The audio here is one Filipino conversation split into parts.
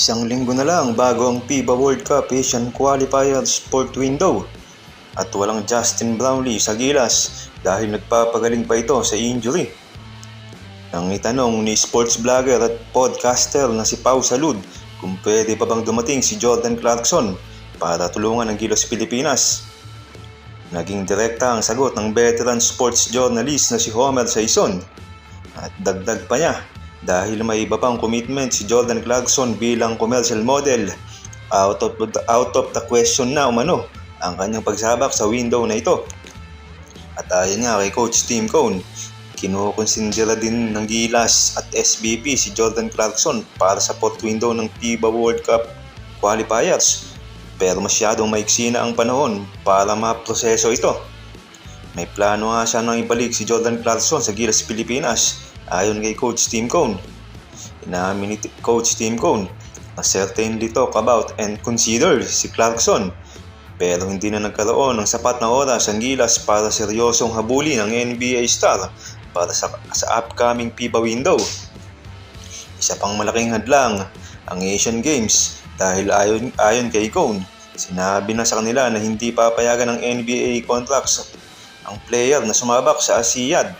Isang linggo na lang bago ang FIBA World Cup Asian Qualifier Sport Window at walang Justin Brownlee sa gilas dahil nagpapagaling pa ito sa injury. Nang itanong ni sports vlogger at podcaster na si Pau Salud kung pwede pa bang dumating si Jordan Clarkson para tulungan ang Gilas Pilipinas. Naging direkta ang sagot ng veteran sports journalist na si Homer Saison at dagdag pa niya dahil may iba pang commitment si Jordan Clarkson bilang commercial model. Out of the question na umano ang kanyang pagsabak sa window na ito. At ayon nga kay Coach Tim Cone, kinukonsindera din ng Gilas at SBP si Jordan Clarkson para sa fourth window ng FIBA World Cup qualifiers. Pero masyadong maiksi na ang panahon para maproseso ito. May plano nga siya nang ibalik si Jordan Clarkson sa Gilas Pilipinas ayon kay Coach Tim Cone. Inamin ni Coach Tim Cone na certainly talk about and consider si Clarkson pero hindi na nagkaroon ng sapat na oras ang Gilas para seryosong habulin ang NBA star para sa upcoming FIBA window. Isa pang malaking hadlang ang Asian Games dahil ayon kay Cone, sinabi na sa kanila na hindi papayagan ng NBA contracts ang player na sumabak sa ASEAN.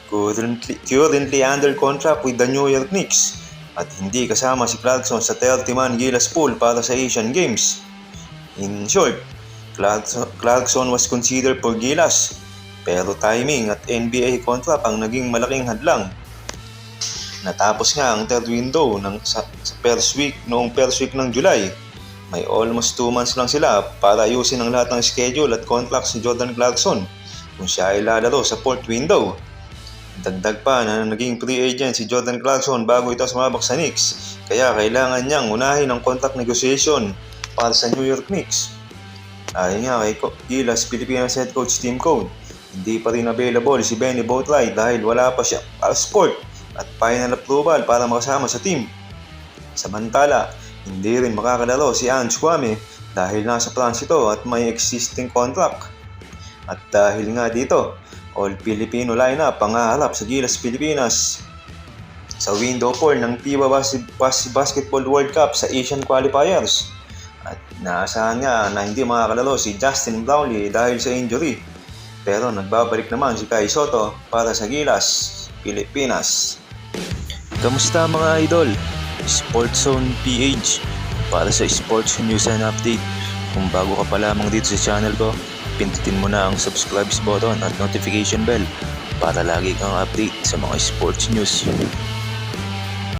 Currently under contract with the New York Knicks at hindi kasama si Clarkson sa 30-man Gilas pool para sa Asian Games. In short, Clarkson was considered for Gilas pero timing at NBA contract ang naging malaking hadlang. Natapos nga ang third window sa first week ng July. May almost 2 months lang sila para ayusin ang lahat ng schedule at contract si Jordan Clarkson kung siya ay lalaro sa fourth window. Dagdag pa na naging free agent si Jordan Clarkson bago ito sumabak sa Knicks, kaya kailangan niyang unahin ang contract negotiation para sa New York Knicks. Ayon nga kay Gilas Pilipinas head coach Tim Cone, hindi pa rin available si Benny Boatwright dahil wala pa siya passport at final approval para makasama sa team. Samantala, hindi rin makakalaro si Ange Kwame dahil nasa France ito at may existing contract. At dahil nga dito, all-Filipino lineup ang haharap sa Gilas Pilipinas sa window 4 ng FIBA Basketball World Cup sa Asian Qualifiers. At naasahan nga na hindi makakalaro si Justin Brownlee dahil sa injury. Pero nagbabalik naman si Kai Soto para sa Gilas Pilipinas. Kamusta mga idol? Sports Zone PH para sa sports news and update. Kung bago ka pa lamang dito sa channel ko, pindutin mo na ang subscribe button at notification bell para lagi kang update sa mga sports news.